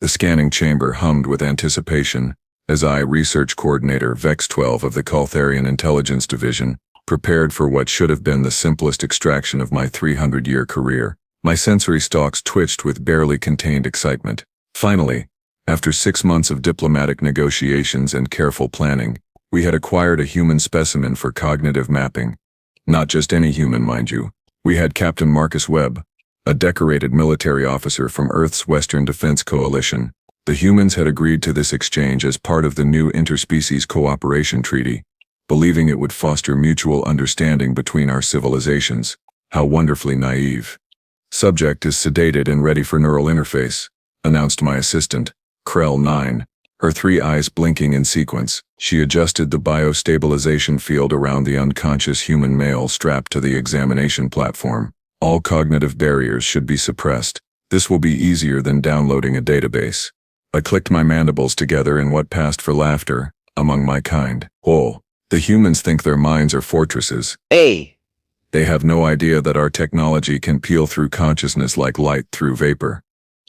The scanning chamber hummed with anticipation as I, Research Coordinator Vex-12 of the Kaltharian Intelligence Division, prepared for what should have been the simplest extraction of my 300-year career. My sensory stalks twitched with barely contained excitement. Finally, after 6 months of diplomatic negotiations and careful planning, we had acquired a human specimen for cognitive mapping. Not just any human, mind you. We had Captain Marcus Webb, a decorated military officer from Earth's Western Defense Coalition. The humans had agreed to this exchange as part of the new interspecies cooperation treaty, believing it would foster mutual understanding between our civilizations. How wonderfully naive. Subject is sedated and ready for neural interface, announced my assistant, Krell 9, her 3 eyes blinking in sequence. She adjusted the biostabilization field around the unconscious human male strapped to the examination platform. All cognitive barriers should be suppressed. This will be easier than downloading a database. I clicked my mandibles together in what passed for laughter among my kind. Oh, the humans think their minds are fortresses. Hey! They have no idea that our technology can peel through consciousness like light through vapor.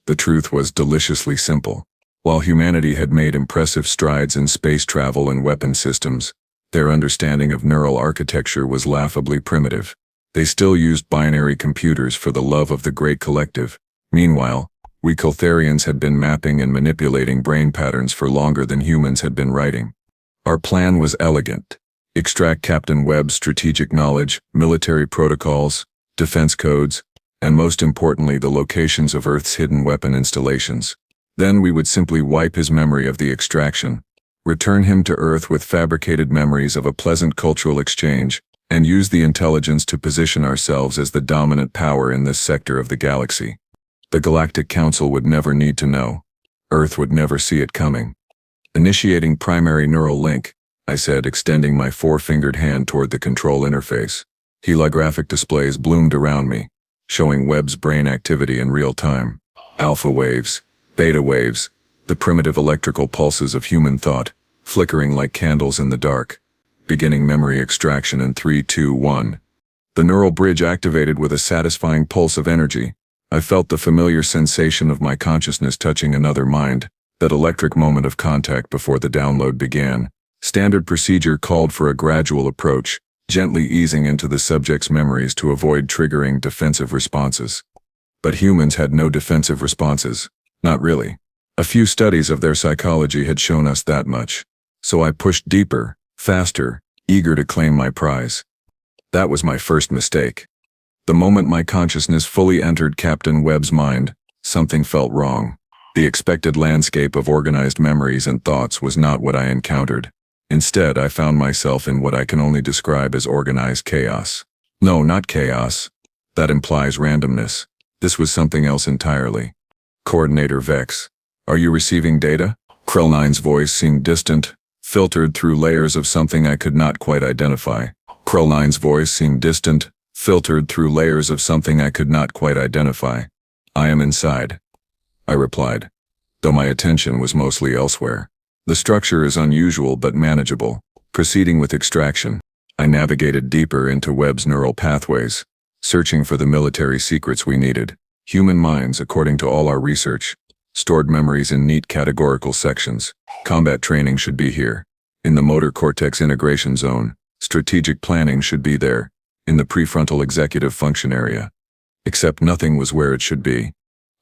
The truth was deliciously simple. While humanity had made impressive strides in space travel and weapon systems, their understanding of neural architecture was laughably primitive. They still used binary computers for the love of the great collective. Meanwhile, we Kaltharians had been mapping and manipulating brain patterns for longer than humans had been writing. Our plan was elegant. Extract Captain Webb's strategic knowledge, military protocols, defense codes, and most importantly the locations of Earth's hidden weapon installations. Then we would simply wipe his memory of the extraction, return him to Earth with fabricated memories of a pleasant cultural exchange, and use the intelligence to position ourselves as the dominant power in this sector of the galaxy. The Galactic Council would never need to know. Earth would never see it coming. Initiating primary neural link, I said, extending my 4-fingered hand toward the control interface. Holographic displays bloomed around me, showing Webb's brain activity in real time. Alpha waves, beta waves, the primitive electrical pulses of human thought, flickering like candles in the dark. Beginning memory extraction in 3, 2, 1. The neural bridge activated with a satisfying pulse of energy. I felt the familiar sensation of my consciousness touching another mind, that electric moment of contact before the download began. Standard procedure called for a gradual approach, gently easing into the subject's memories to avoid triggering defensive responses. But humans had no defensive responses. Not really. A few studies of their psychology had shown us that much. So I pushed deeper, faster, eager to claim my prize. That was my first mistake. The moment my consciousness fully entered Captain Webb's mind, something felt wrong. The expected landscape of organized memories and thoughts was not what I encountered. Instead, I found myself in what I can only describe as organized chaos. No, not chaos. That implies randomness. This was something else entirely. Coordinator Vex, are you receiving data? Krell 9's voice seemed distant, filtered through layers of something I could not quite identify. Krell 9's voice seemed distant, filtered through layers of something I could not quite identify. I am inside, I replied, though my attention was mostly elsewhere. The structure is unusual but manageable. Proceeding with extraction, I navigated deeper into Webb's neural pathways, searching for the military secrets we needed. Human minds, according to all our research, stored memories in neat categorical sections. Combat training should be here. In the motor cortex integration zone, strategic planning should be there. In the prefrontal executive function area. Except nothing was where it should be.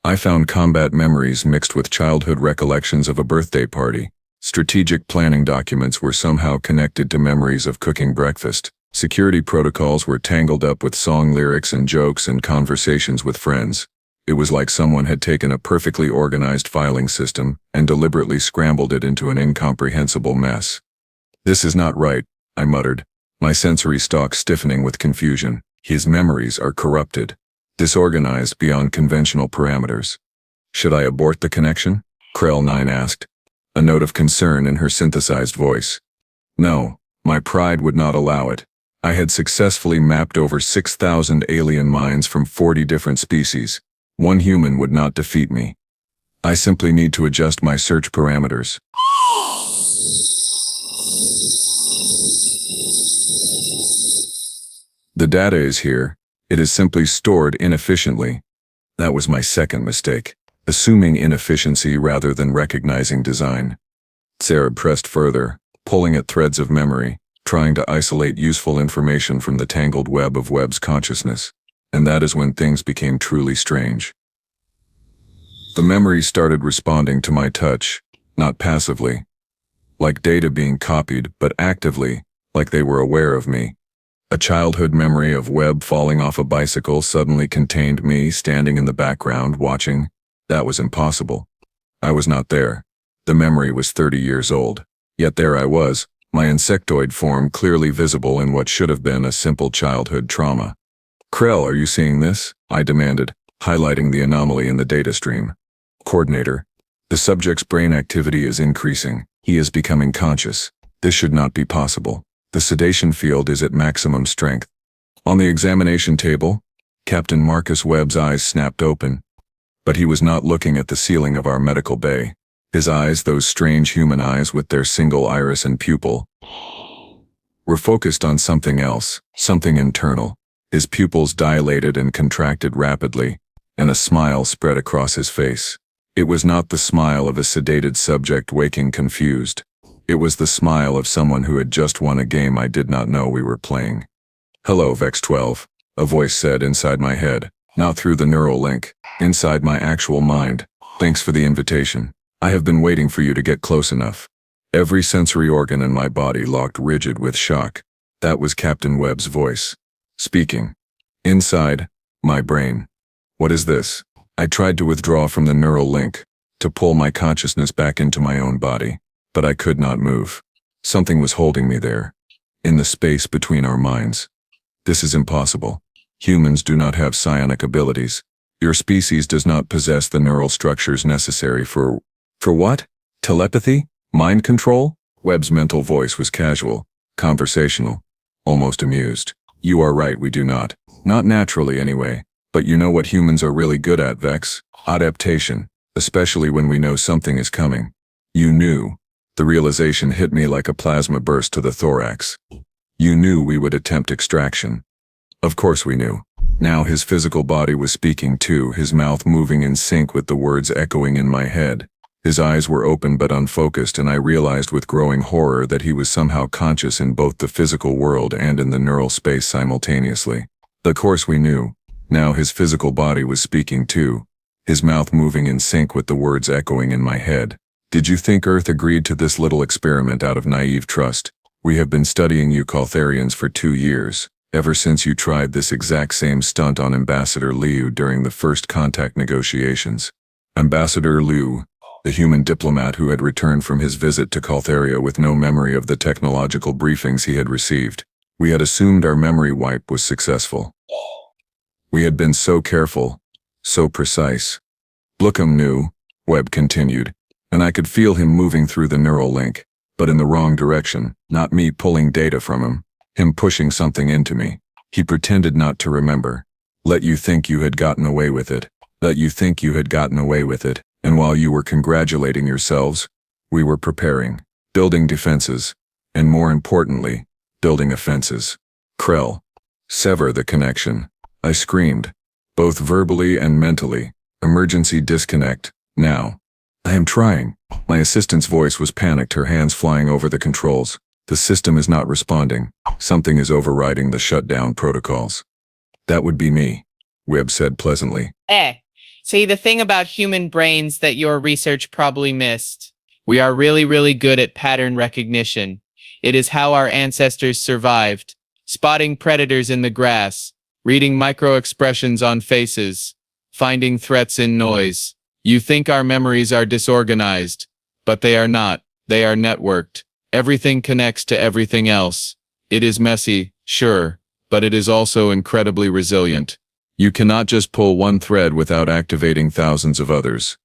I found combat memories mixed with childhood recollections of a birthday party. Strategic planning documents were somehow connected to memories of cooking breakfast. Security protocols were tangled up with song lyrics and jokes and conversations with friends. It was like someone had taken a perfectly organized filing system and deliberately scrambled it into an incomprehensible mess. This is not right, I muttered, my sensory stalk stiffening with confusion. His memories are corrupted, disorganized beyond conventional parameters. Should I abort the connection? Krell 9 asked, a note of concern in her synthesized voice. No, my pride would not allow it. I had successfully mapped over 6,000 alien minds from 40 different species. One human would not defeat me. I simply need to adjust my search parameters. The data is here. It is simply stored inefficiently. That was my second mistake. assuming inefficiency rather than recognizing design. Sarah pressed further, pulling at threads of memory, trying to isolate useful information from the tangled web of Webb's consciousness. And that is when things became truly strange. The memories started responding to my touch, not passively, like data being copied, but actively, like they were aware of me. A childhood memory of Webb falling off a bicycle suddenly contained me standing in the background watching. That was impossible. I was not there. The memory was 30 years old. Yet there I was, my insectoid form clearly visible in what should have been a simple childhood trauma. "Krell, are you seeing this?" I demanded, highlighting the anomaly in the data stream. "Coordinator, the subject's brain activity is increasing. He is becoming conscious. This should not be possible. The sedation field is at maximum strength." On the examination table, Captain Marcus Webb's eyes snapped open. But he was not looking at the ceiling of our medical bay. His eyes, those strange human eyes with their single iris and pupil, were focused on something else, something internal. His pupils dilated and contracted rapidly, and a smile spread across his face. It was not the smile of a sedated subject waking confused. It was the smile of someone who had just won a game I did not know we were playing. "Hello, Vex-12, a voice said inside my head, not through the neural link, inside my actual mind. "Thanks for the invitation. I have been waiting for you to get close enough." Every sensory organ in my body locked rigid with shock. That was Captain Webb's voice, speaking. Inside my brain. "What is this?" I tried to withdraw from the neural link, to pull my consciousness back into my own body, but I could not move. Something was holding me there, in the space between our minds. "This is impossible. Humans do not have psionic abilities. Your species does not possess the neural structures necessary for what? Telepathy? Mind control?" Webb's mental voice was casual, conversational, almost amused. "You are right, we do not. Not naturally anyway. But you know what humans are really good at, Vex? Adaptation, especially when we know something is coming." "You knew." The realization hit me like a plasma burst to the thorax. "You knew we would attempt extraction." Of course we knew. Now his physical body was speaking too, his mouth moving in sync with the words echoing in my head. His eyes were open but unfocused, and I realized with growing horror that he was somehow conscious in both the physical world and in the neural space simultaneously. Of course we knew. Now his physical body was speaking too, his mouth moving in sync with the words echoing in my head. "Did you think Earth agreed to this little experiment out of naive trust? We have been studying you Kaltharians for 2 years, ever since you tried this exact same stunt on Ambassador Liu during the first contact negotiations." Ambassador Liu, the human diplomat who had returned from his visit to Kaltharia with no memory of the technological briefings he had received. We had assumed our memory wipe was successful. We had been so careful, so precise. "Blookham knew," Webb continued, and I could feel him moving through the neural link, but in the wrong direction, not me pulling data from him pushing something into me. He pretended not to remember. "Let you think you had gotten away with it. Let you think you had gotten away with it. And while you were congratulating yourselves, we were preparing, building defenses, and more importantly, building offenses." "Krell, sever the connection," I screamed, both verbally and mentally. "Emergency disconnect, now." "I am trying." My assistant's voice was panicked, her hands flying over the controls. "The system is not responding. Something is overriding the shutdown protocols." "That would be me," Webb said pleasantly. See, the thing about human brains that your research probably missed. We are really, really good at pattern recognition. It is how our ancestors survived. Spotting predators in the grass, reading micro-expressions on faces, finding threats in noise. You think our memories are disorganized, but they are not. They are networked. Everything connects to everything else. It is messy, sure, but it is also incredibly resilient. You cannot just pull one thread without activating thousands of others.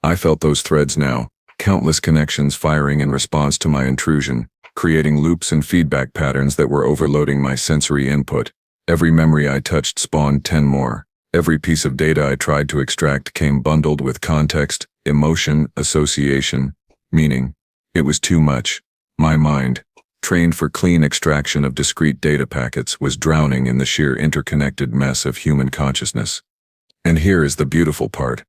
I felt those threads now, countless connections firing in response to my intrusion, creating loops and feedback patterns that were overloading my sensory input. Every memory I touched spawned 10 more. Every piece of data I tried to extract came bundled with context, emotion, association, meaning. It was too much. My mind, trained for clean extraction of discrete data packets, was drowning in the sheer interconnected mess of human consciousness. And here is the beautiful part.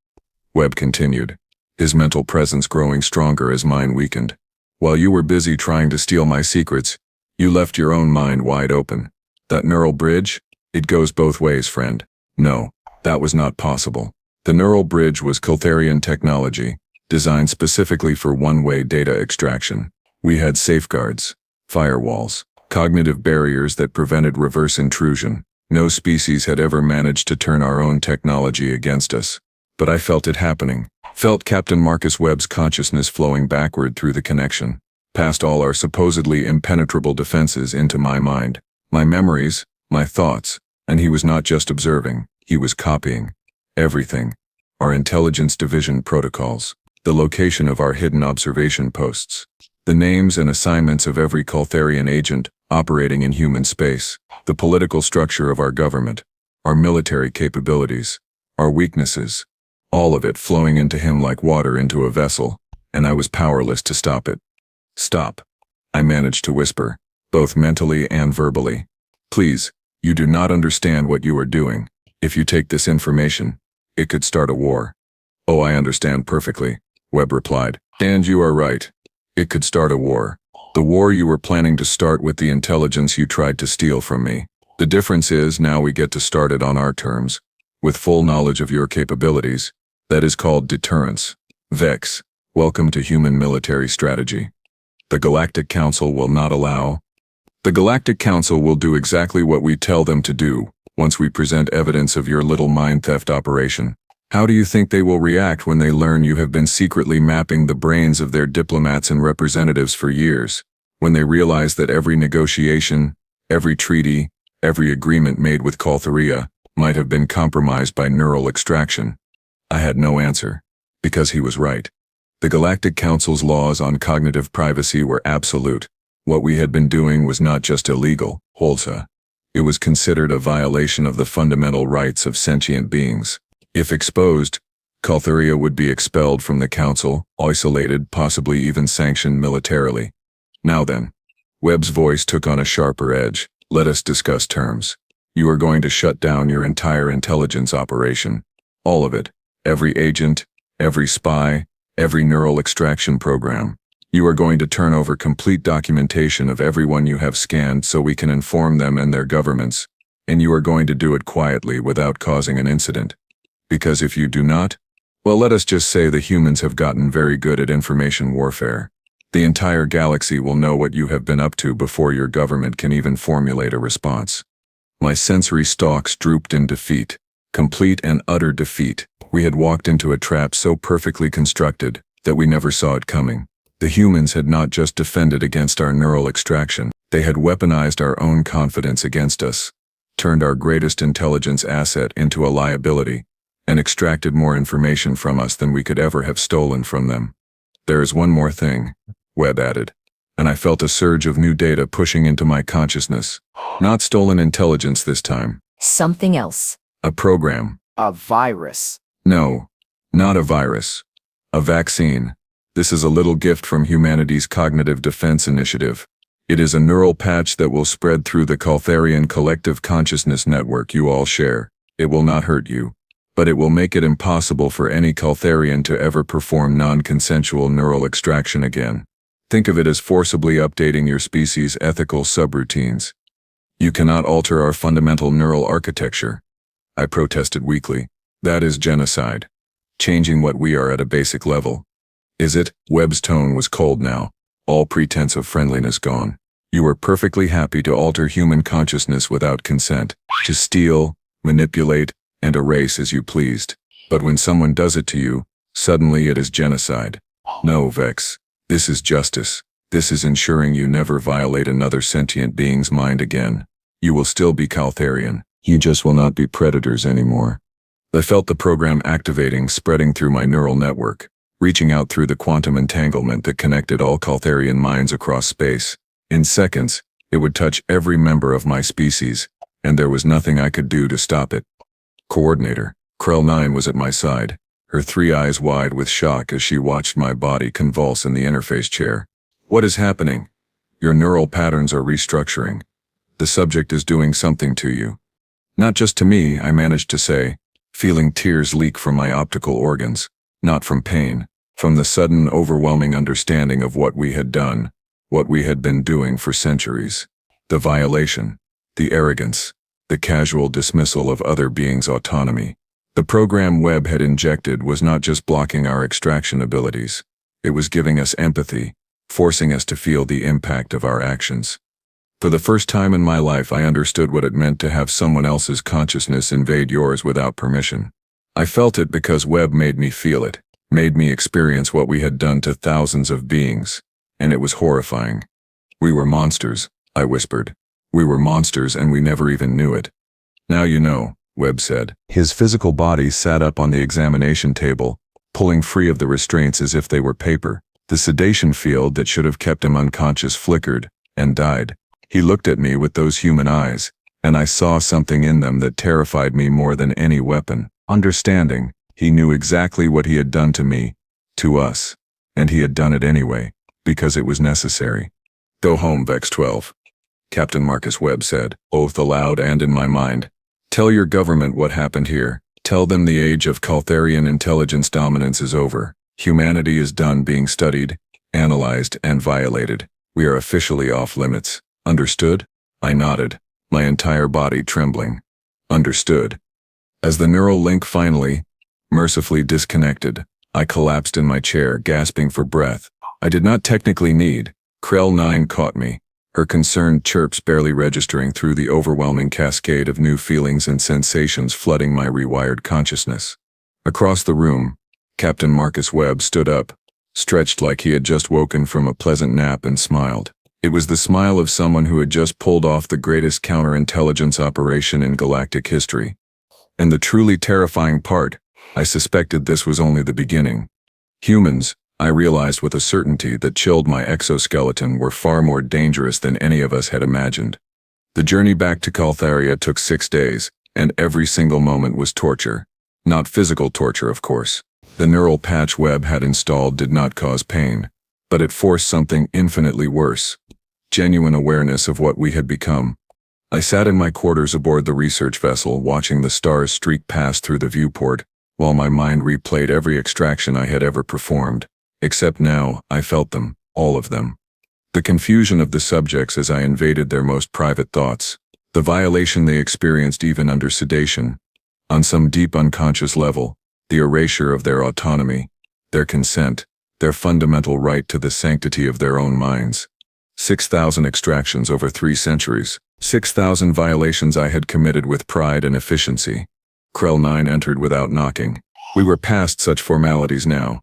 Webb continued, his mental presence growing stronger as mine weakened. While you were busy trying to steal my secrets, you left your own mind wide open. That neural bridge? It goes both ways, friend. No, that was not possible. The neural bridge was Kaltharian technology, designed specifically for one-way data extraction. We had safeguards, firewalls, cognitive barriers that prevented reverse intrusion. No species had ever managed to turn our own technology against us. But I felt it happening. Felt Captain Marcus Webb's consciousness flowing backward through the connection, past all our supposedly impenetrable defenses into my mind, my memories, my thoughts, and he was not just observing, he was copying. Everything. Our intelligence division protocols, the location of our hidden observation posts, the names and assignments of every Kaltharian agent operating in human space, the political structure of our government, our military capabilities, our weaknesses, all of it flowing into him like water into a vessel, and I was powerless to stop it. Stop. I managed to whisper, both mentally and verbally. Please, you do not understand what you are doing. If you take this information, it could start a war. Oh, I understand perfectly, Webb replied. And you are right. It could start a war. The war you were planning to start with the intelligence you tried to steal from me. The difference is now we get to start it on our terms, with full knowledge of your capabilities. That is called deterrence. Vex, welcome to human military strategy. The Galactic Council will not allow. The Galactic Council will do exactly what we tell them to do once we present evidence of your little mind theft operation. How do you think they will react when they learn you have been secretly mapping the brains of their diplomats and representatives for years? When they realize that every negotiation, every treaty, every agreement made with Kaltharia might have been compromised by neural extraction? I had no answer, because he was right. The Galactic Council's laws on cognitive privacy were absolute. What we had been doing was not just illegal, Holza. It was considered a violation of the fundamental rights of sentient beings. If exposed, Kaltharia would be expelled from the Council, isolated, possibly even sanctioned militarily. Now then, Webb's voice took on a sharper edge. Let us discuss terms. You are going to shut down your entire intelligence operation. All of it. Every agent, every spy, every neural extraction program. You are going to turn over complete documentation of everyone you have scanned so we can inform them and their governments, and you are going to do it quietly without causing an incident. Because if you do not, well, let us just say the humans have gotten very good at information warfare. The entire galaxy will know what you have been up to before your government can even formulate a response. My sensory stalks drooped in defeat, complete and utter defeat. We had walked into a trap so perfectly constructed that we never saw it coming. The humans had not just defended against our neural extraction, they had weaponized our own confidence against us, turned our greatest intelligence asset into a liability, and extracted more information from us than we could ever have stolen from them. There is one more thing, Webb added, and I felt a surge of new data pushing into my consciousness. Not stolen intelligence this time. Something else. A program. A virus. No, not a virus. A vaccine. This is a little gift from humanity's Cognitive Defense Initiative. It is a neural patch that will spread through the Kaltharian collective consciousness network you all share. It will not hurt you, but it will make it impossible for any Kaltharian to ever perform non-consensual neural extraction again. Think of it as forcibly updating your species' ethical subroutines. You cannot alter our fundamental neural architecture. I protested weakly. That is genocide. Changing what we are at a basic level. Is it? Webb's tone was cold now, all pretense of friendliness gone. You were perfectly happy to alter human consciousness without consent, to steal, manipulate, and erase as you pleased. But when someone does it to you, suddenly it is genocide. No, Vex. This is justice. This is ensuring you never violate another sentient being's mind again. You will still be Kaltharian. You just will not be predators anymore. I felt the program activating, spreading through my neural network, reaching out through the quantum entanglement that connected all Kaltharian minds across space. In seconds, it would touch every member of my species, and there was nothing I could do to stop it. Coordinator, Krell 9 was at my side, her 3 eyes wide with shock as she watched my body convulse in the interface chair. What is happening? Your neural patterns are restructuring. The subject is doing something to you. Not just to me, I managed to say, feeling tears leak from my optical organs. Not from pain, from the sudden, overwhelming understanding of what we had done, what we had been doing for centuries. The violation, the arrogance, the casual dismissal of other beings' autonomy. The program Webb had injected was not just blocking our extraction abilities. It was giving us empathy, forcing us to feel the impact of our actions. For the first time in my life, I understood what it meant to have someone else's consciousness invade yours without permission. I felt it because Webb made me feel it, made me experience what we had done to thousands of beings, and it was horrifying. We were monsters, I whispered. We were monsters and we never even knew it. Now you know, Webb said. His physical body sat up on the examination table, pulling free of the restraints as if they were paper. The sedation field that should have kept him unconscious flickered and died. He looked at me with those human eyes, and I saw something in them that terrified me more than any weapon. Understanding, he knew exactly what he had done to me, to us, and he had done it anyway, because it was necessary. Go home, Vex-12, Captain Marcus Webb said, oath aloud and in my mind. Tell your government what happened here. Tell them the age of Kaltharian intelligence dominance is over. Humanity is done being studied, analyzed, and violated. We are officially off limits. Understood? I nodded, my entire body trembling. Understood. As the neural link finally, mercifully disconnected, I collapsed in my chair, gasping for breath. I did not technically need. Krell 9 caught me, her concerned chirps barely registering through the overwhelming cascade of new feelings and sensations flooding my rewired consciousness. Across the room, Captain Marcus Webb stood up, stretched like he had just woken from a pleasant nap, and smiled. It was the smile of someone who had just pulled off the greatest counterintelligence operation in galactic history. And the truly terrifying part, I suspected this was only the beginning. Humans, I realized with a certainty that chilled my exoskeleton, were far more dangerous than any of us had imagined. The journey back to Kaltharia took 6 days, and every single moment was torture. Not physical torture, of course. The neural patch Webb had installed did not cause pain, but it forced something infinitely worse. Genuine awareness of what we had become. I sat in my quarters aboard the research vessel, watching the stars streak past through the viewport, while my mind replayed every extraction I had ever performed. Except now, I felt them, all of them. The confusion of the subjects as I invaded their most private thoughts. The violation they experienced even under sedation. On some deep unconscious level, the erasure of their autonomy, their consent, their fundamental right to the sanctity of their own minds. 6,000 extractions over 3 centuries. 6,000 violations I had committed with pride and efficiency. Krell 9 entered without knocking. We were past such formalities now.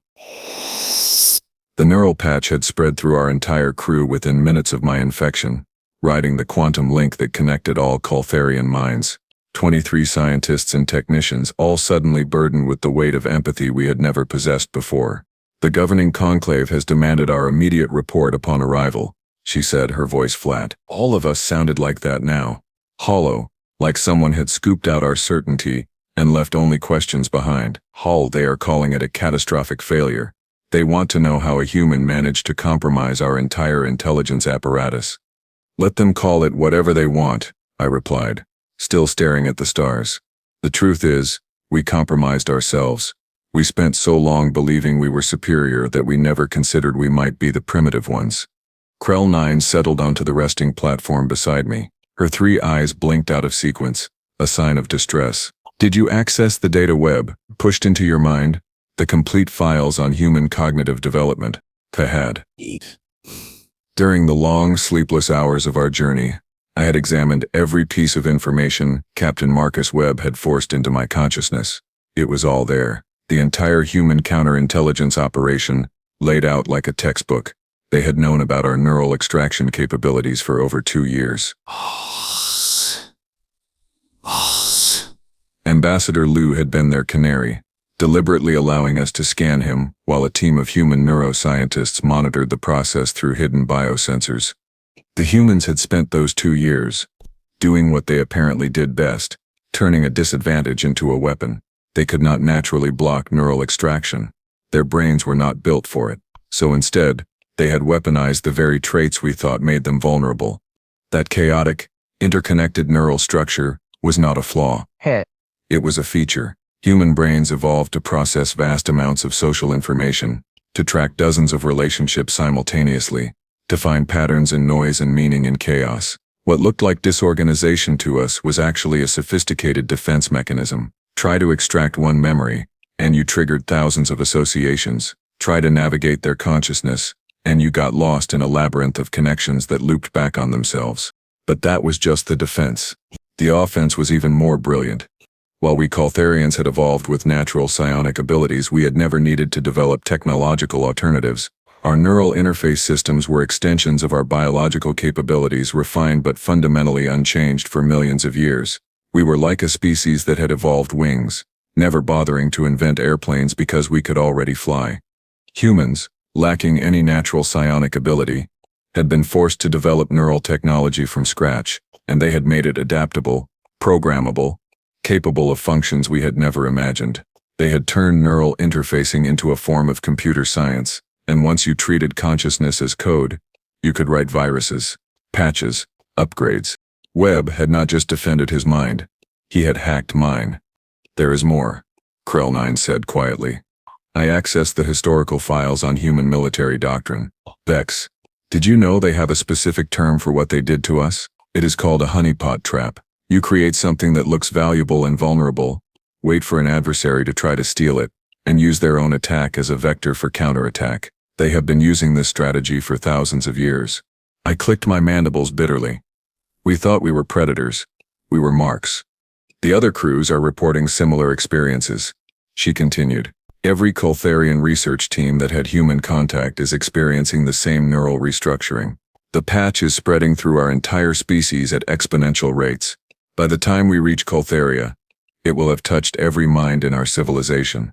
The neural patch had spread through our entire crew within minutes of my infection, riding the quantum link that connected all Kaltharian minds. 23 scientists and technicians, all suddenly burdened with the weight of empathy we had never possessed before. The governing conclave has demanded our immediate report upon arrival, she said, her voice flat. All of us sounded like that now. Hollow, like someone had scooped out our certainty and left only questions behind. They are calling it a catastrophic failure. They want to know how a human managed to compromise our entire intelligence apparatus. Let them call it whatever they want, I replied, still staring at the stars. The truth is, we compromised ourselves. We spent so long believing we were superior that we never considered we might be the primitive ones. Krell 9 settled onto the resting platform beside me. Her 3 eyes blinked out of sequence, a sign of distress. Did you access the data Webb pushed into your mind? The complete files on human cognitive development. I had. During the long, sleepless hours of our journey, I had examined every piece of information Captain Marcus Webb had forced into my consciousness. It was all there. The entire human counterintelligence operation, laid out like a textbook. They had known about our neural extraction capabilities for over 2 years. Ambassador Liu had been their canary, deliberately allowing us to scan him while a team of human neuroscientists monitored the process through hidden biosensors. The humans had spent those 2 years doing what they apparently did best, turning a disadvantage into a weapon. They could not naturally block neural extraction. Their brains were not built for it. So instead, they had weaponized the very traits we thought made them vulnerable. That chaotic, interconnected neural structure was not a flaw. It was a feature. Human brains evolved to process vast amounts of social information, to track dozens of relationships simultaneously, to find patterns in noise and meaning in chaos. What looked like disorganization to us was actually a sophisticated defense mechanism. Try to extract one memory, and you triggered thousands of associations. Try to navigate their consciousness, and you got lost in a labyrinth of connections that looped back on themselves. But that was just the defense. The offense was even more brilliant. While we Kaltharians had evolved with natural psionic abilities, we had never needed to develop technological alternatives. Our neural interface systems were extensions of our biological capabilities, refined but fundamentally unchanged for millions of years. We were like a species that had evolved wings, never bothering to invent airplanes because we could already fly. Humans, lacking any natural psionic ability, had been forced to develop neural technology from scratch, and they had made it adaptable, programmable, capable of functions we had never imagined. They had turned neural interfacing into a form of computer science, and once you treated consciousness as code, you could write viruses, patches, upgrades. Webb had not just defended his mind, he had hacked mine. There is more, Krell9 said quietly. I accessed the historical files on human military doctrine. Vex, did you know they have a specific term for what they did to us? It is called a honeypot trap. You create something that looks valuable and vulnerable, wait for an adversary to try to steal it, and use their own attack as a vector for counterattack. They have been using this strategy for thousands of years. I clicked my mandibles bitterly. We thought we were predators. We were marks. The other crews are reporting similar experiences, she continued. Every Kaltharian research team that had human contact is experiencing the same neural restructuring. The patch is spreading through our entire species at exponential rates. By the time we reach Kaltharia, it will have touched every mind in our civilization.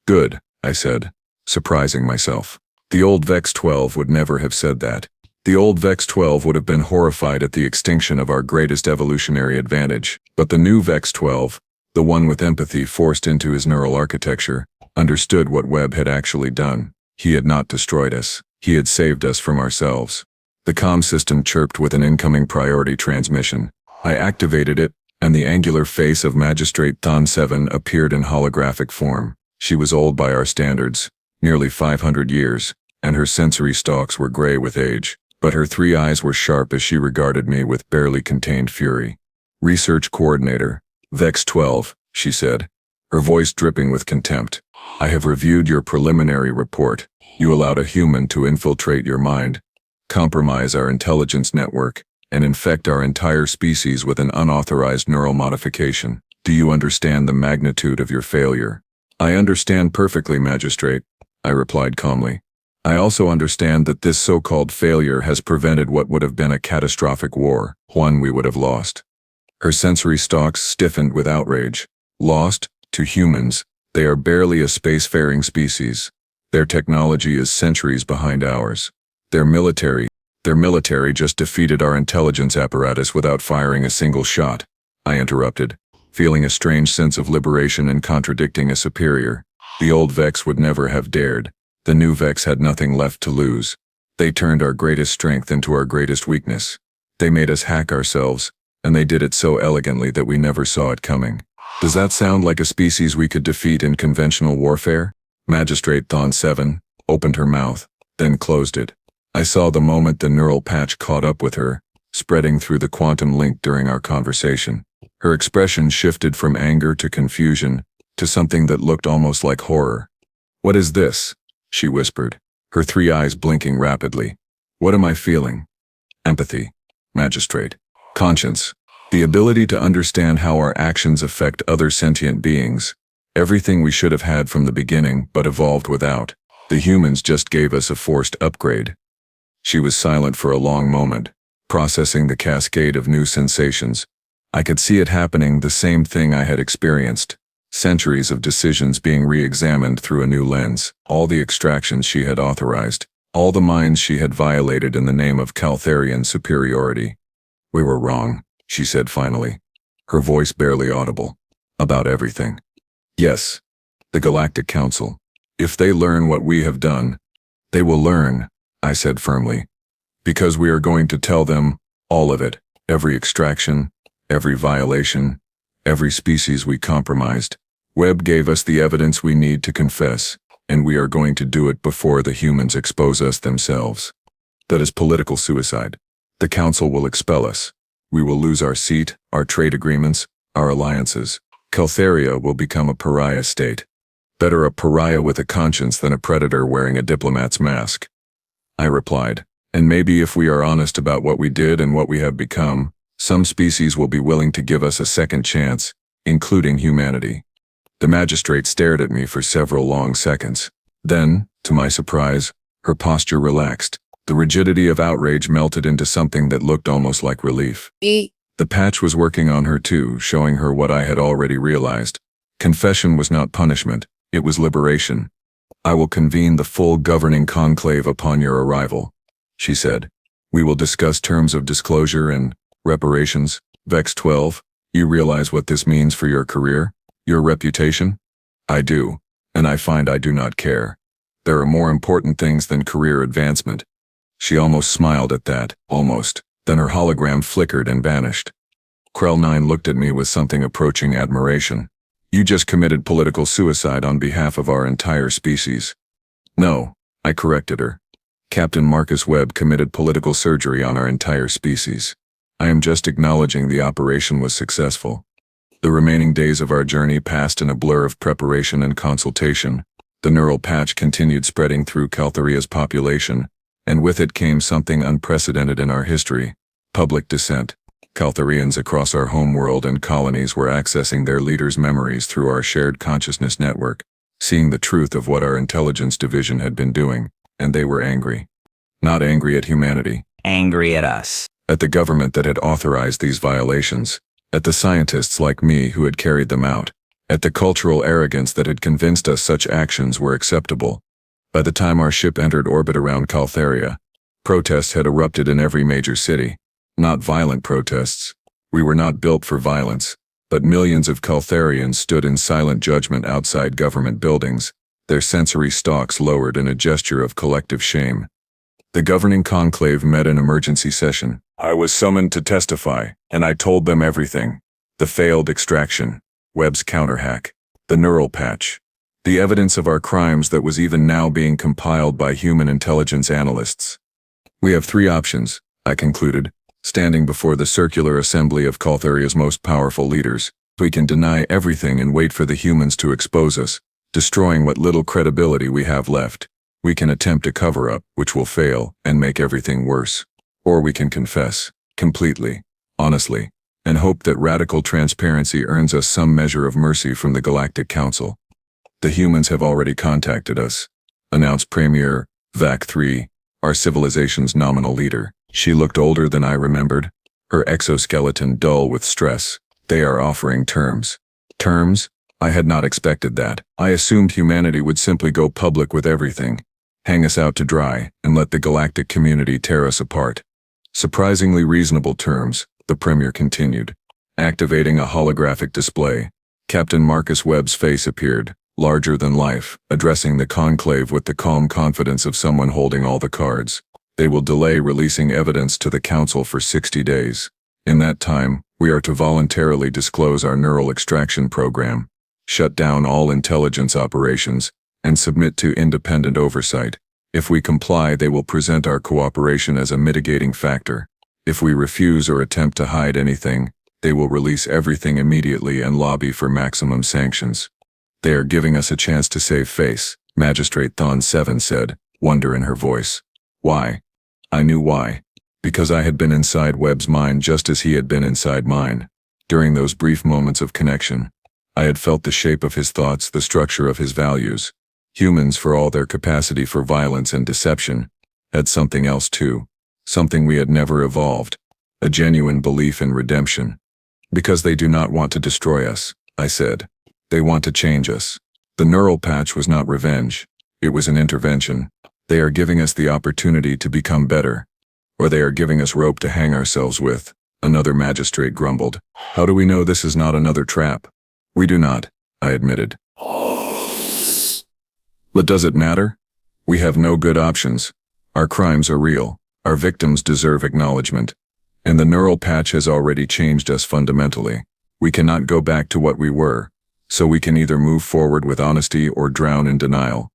Good, I said, surprising myself. The old Vex-12 would never have said that. The old Vex-12 would have been horrified at the extinction of our greatest evolutionary advantage. But the new Vex-12, the one with empathy forced into his neural architecture, understood what Webb had actually done. He had not destroyed us. He had saved us from ourselves. The comm system chirped with an incoming priority transmission. I activated it, and the angular face of Magistrate Thon 7 appeared in holographic form. She was old by our standards, nearly 500 years, and her sensory stalks were gray with age, but her 3 eyes were sharp as she regarded me with barely contained fury. Research Coordinator Vex-12, she said, her voice dripping with contempt. I have reviewed your preliminary report. You allowed a human to infiltrate your mind, compromise our intelligence network, and infect our entire species with an unauthorized neural modification. Do you understand the magnitude of your failure? I understand perfectly, Magistrate, I replied calmly. I also understand that this so-called failure has prevented what would have been a catastrophic war, one we would have lost. Her sensory stalks stiffened with outrage. Lost? To humans, they are barely a spacefaring species. Their technology is centuries behind ours. Their military just defeated our intelligence apparatus without firing a single shot, I interrupted, feeling a strange sense of liberation in contradicting a superior. The old Vex would never have dared. The new Vex had nothing left to lose. They turned our greatest strength into our greatest weakness. They made us hack ourselves, and they did it so elegantly that we never saw it coming. Does that sound like a species we could defeat in conventional warfare? Magistrate Thon 7 opened her mouth, then closed it. I saw the moment the neural patch caught up with her, spreading through the quantum link during our conversation. Her expression shifted from anger to confusion, to something that looked almost like horror. What is this? She whispered, her 3 eyes blinking rapidly. What am I feeling? Empathy, Magistrate. Conscience. The ability to understand how our actions affect other sentient beings. Everything we should have had from the beginning, but evolved without. The humans just gave us a forced upgrade. She was silent for a long moment, processing the cascade of new sensations. I could see it happening, the same thing I had experienced. Centuries of decisions being re-examined through a new lens. All the extractions she had authorized. All the minds she had violated in the name of Kaltharian superiority. We were wrong, she said finally, her voice barely audible. About everything. Yes, the Galactic Council. If they learn what we have done, they will learn, I said firmly. Because we are going to tell them, all of it, every extraction, every violation, every species we compromised. Webb gave us the evidence we need to confess, and we are going to do it before the humans expose us themselves. That is political suicide. The Council will expel us. We will lose our seat, our trade agreements, our alliances. Kaltharia will become a pariah state. Better a pariah with a conscience than a predator wearing a diplomat's mask. I replied, and maybe if we are honest about what we did and what we have become, some species will be willing to give us a second chance, including humanity. The magistrate stared at me for several long seconds. Then, to my surprise, her posture relaxed. The rigidity of outrage melted into something that looked almost like relief. The patch was working on her too, showing her what I had already realized. Confession was not punishment, it was liberation. I will convene the full governing conclave upon your arrival, she said. We will discuss terms of disclosure and reparations. Vex-12, you realize what this means for your career? Your reputation? I do, and I find I do not care. There are more important things than career advancement. She almost smiled at that, almost. Then her hologram flickered and vanished. Krell 9 looked at me with something approaching admiration. You just committed political suicide on behalf of our entire species. No, I corrected her. Captain Marcus Webb committed political surgery on our entire species. I am just acknowledging the operation was successful. The remaining days of our journey passed in a blur of preparation and consultation. The neural patch continued spreading through Kaltharia's population, and with it came something unprecedented in our history: public dissent. Kaltharians across our homeworld and colonies were accessing their leaders' memories through our shared consciousness network, seeing the truth of what our intelligence division had been doing, and they were angry. Not angry at humanity. Angry at us. At the government that had authorized these violations. At the scientists like me who had carried them out. At the cultural arrogance that had convinced us such actions were acceptable. By the time our ship entered orbit around Kaltharia, protests had erupted in every major city. Not violent protests. We were not built for violence, but millions of Kaltharians stood in silent judgment outside government buildings, their sensory stalks lowered in a gesture of collective shame. The governing conclave met in emergency session. I was summoned to testify, and I told them everything. The failed extraction, Webb's counterhack, the neural patch, the evidence of our crimes that was even now being compiled by human intelligence analysts. We have three options, I concluded, standing before the circular assembly of Kaltharia's most powerful leaders. We can deny everything and wait for the humans to expose us, destroying what little credibility we have left. We can attempt a cover-up, which will fail, and make everything worse. Or we can confess, completely, honestly, and hope that radical transparency earns us some measure of mercy from the Galactic Council. The humans have already contacted us, announced Premier Vac-3, our civilization's nominal leader. She looked older than I remembered, her exoskeleton dull with stress. They are offering terms. Terms? I had not expected that. I assumed humanity would simply go public with everything, hang us out to dry, and let the galactic community tear us apart. Surprisingly reasonable terms, the Premier continued. Activating a holographic display, Captain Marcus Webb's face appeared, larger than life, addressing the conclave with the calm confidence of someone holding all the cards. They will delay releasing evidence to the Council for 60 days. In that time, we are to voluntarily disclose our neural extraction program, shut down all intelligence operations, and submit to independent oversight. If we comply, they will present our cooperation as a mitigating factor. If we refuse or attempt to hide anything, they will release everything immediately and lobby for maximum sanctions. They are giving us a chance to save face, Magistrate Thon 7 said, wonder in her voice. Why? I knew why. Because I had been inside Webb's mind just as he had been inside mine. During those brief moments of connection, I had felt the shape of his thoughts, the structure of his values. Humans, for all their capacity for violence and deception, had something else too. Something we had never evolved. A genuine belief in redemption. Because they do not want to destroy us, I said. They want to change us. The neural patch was not revenge. It was an intervention. They are giving us the opportunity to become better. Or they are giving us rope to hang ourselves with, another magistrate grumbled. How do we know this is not another trap? We do not, I admitted. But does it matter? We have no good options. Our crimes are real. Our victims deserve acknowledgement. And the neural patch has already changed us fundamentally. We cannot go back to what we were. so we can either move forward with honesty or drown in denial.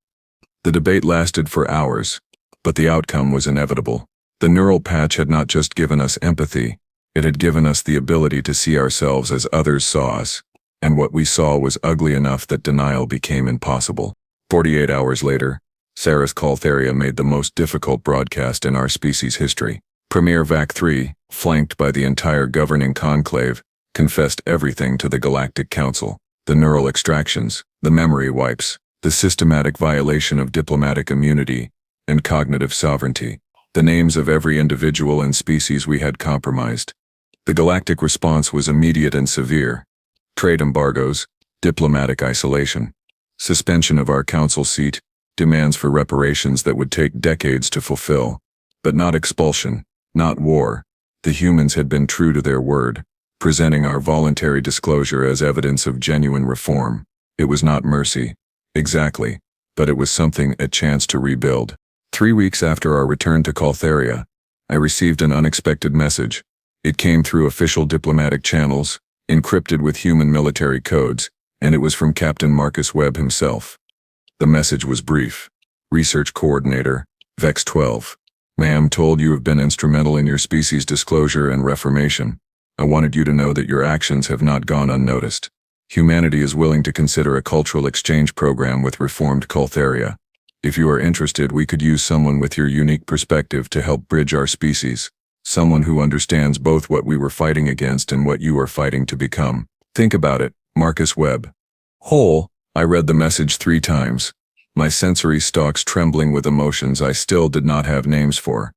The debate lasted for hours, but the outcome was inevitable. The neural patch had not just given us empathy, it had given us the ability to see ourselves as others saw us, and what we saw was ugly enough that denial became impossible. 48 hours later, Sarah's Kaltharia made the most difficult broadcast in our species' history. Premier Vac-3, flanked by the entire governing conclave, confessed everything to the Galactic Council. The neural extractions, the memory wipes, the systematic violation of diplomatic immunity and cognitive sovereignty, the names of every individual and species we had compromised. The galactic response was immediate and severe. Trade embargoes, diplomatic isolation, suspension of our council seat, demands for reparations that would take decades to fulfill. But not expulsion, not war. The humans had been true to their word, presenting our voluntary disclosure as evidence of genuine reform. It was not mercy, exactly, but it was something, a chance to rebuild. 3 weeks after our return to Kaltharia, I received an unexpected message. It came through official diplomatic channels, encrypted with human military codes, and it was from Captain Marcus Webb himself. The message was brief. Research Coordinator Vex-12. Ma'am, told you have been instrumental in your species' disclosure and reformation. I wanted you to know that your actions have not gone unnoticed. Humanity is willing to consider a cultural exchange program with reformed Kaltharia. If you are interested, we could use someone with your unique perspective to help bridge our species. Someone who understands both what we were fighting against and what you are fighting to become. Think about it, Marcus Webb. I read the message 3 times. My sensory stalks trembling with emotions I still did not have names for.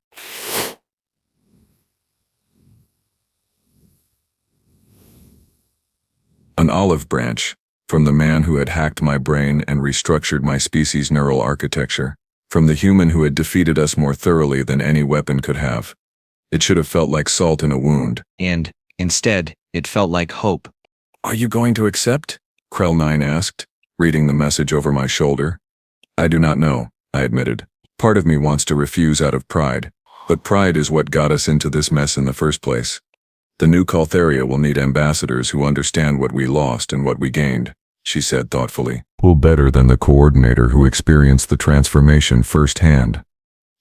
An olive branch, from the man who had hacked my brain and restructured my species' neural architecture, from the human who had defeated us more thoroughly than any weapon could have. It should have felt like salt in a wound. And, instead, it felt like hope. Are you going to accept? Krell 9 asked, reading the message over my shoulder. I do not know, I admitted. Part of me wants to refuse out of pride, but pride is what got us into this mess in the first place. The new Kaltharia will need ambassadors who understand what we lost and what we gained, she said thoughtfully. Well, better than the coordinator who experienced the transformation firsthand.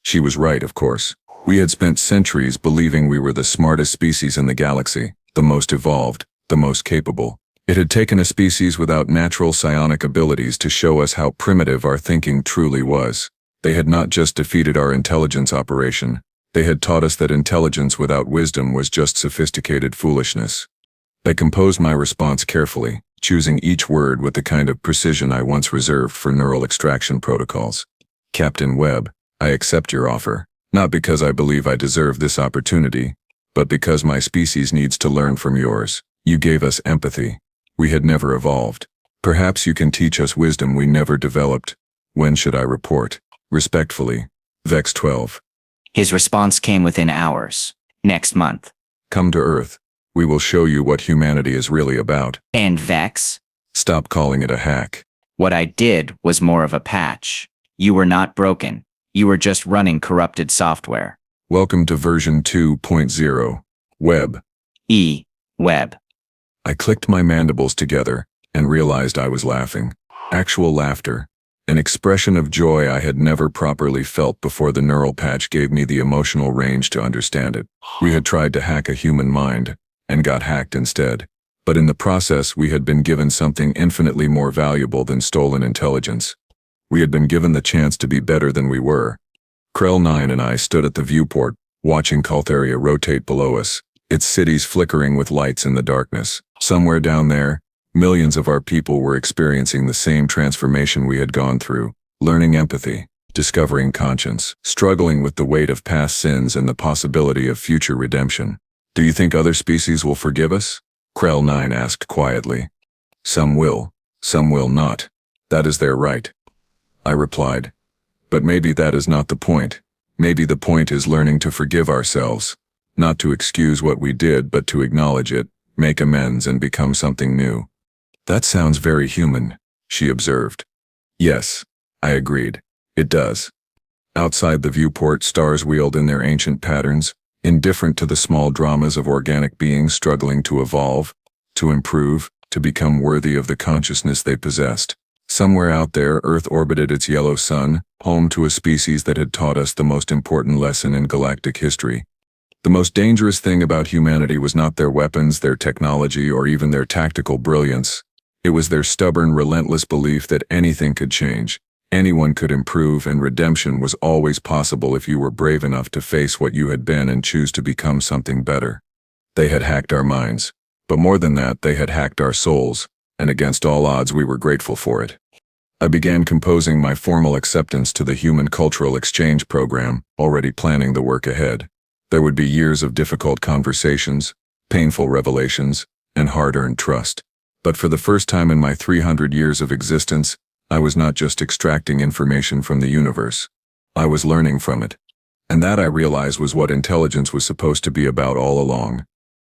She was right, of course. We had spent centuries believing we were the smartest species in the galaxy, the most evolved, the most capable. It had taken a species without natural psionic abilities to show us how primitive our thinking truly was. They had not just defeated our intelligence operation, they had taught us that intelligence without wisdom was just sophisticated foolishness. I composed my response carefully, choosing each word with the kind of precision I once reserved for neural extraction protocols. Captain Webb, I accept your offer, not because I believe I deserve this opportunity, but because my species needs to learn from yours. You gave us empathy. We had never evolved. Perhaps you can teach us wisdom we never developed. When should I report? Respectfully, Vex-12. His response came within hours. Next month. Come to Earth. We will show you what humanity is really about. And Vex? Stop calling it a hack. What I did was more of a patch. You were not broken. You were just running corrupted software. Welcome to version 2.0. Webb. Webb. I clicked my mandibles together and realized I was laughing. Actual laughter. An expression of joy I had never properly felt before the neural patch gave me the emotional range to understand it. We had tried to hack a human mind, and got hacked instead. But in the process, we had been given something infinitely more valuable than stolen intelligence. We had been given the chance to be better than we were. Krell 9 and I stood at the viewport, watching Kaltharia rotate below us, its cities flickering with lights in the darkness. Somewhere down there, millions of our people were experiencing the same transformation we had gone through, learning empathy, discovering conscience, struggling with the weight of past sins and the possibility of future redemption. Do you think other species will forgive us? Krell 9 asked quietly. Some will not. That is their right. I replied. But maybe that is not the point. Maybe the point is learning to forgive ourselves, not to excuse what we did but to acknowledge it, make amends and become something new. That sounds very human, she observed. Yes, I agreed. It does. Outside the viewport, stars wheeled in their ancient patterns, indifferent to the small dramas of organic beings struggling to evolve, to improve, to become worthy of the consciousness they possessed. Somewhere out there, Earth orbited its yellow sun, home to a species that had taught us the most important lesson in galactic history. The most dangerous thing about humanity was not their weapons, their technology, or even their tactical brilliance. It was their stubborn, relentless belief that anything could change, anyone could improve, and redemption was always possible if you were brave enough to face what you had been and choose to become something better. They had hacked our minds. But more than that, they had hacked our souls, and against all odds we were grateful for it. I began composing my formal acceptance to the Human Cultural Exchange Program, already planning the work ahead. There would be years of difficult conversations, painful revelations, and hard-earned trust. But for the first time in my 300 years of existence, I was not just extracting information from the universe. I was learning from it. And that, I realized, was what intelligence was supposed to be about all along.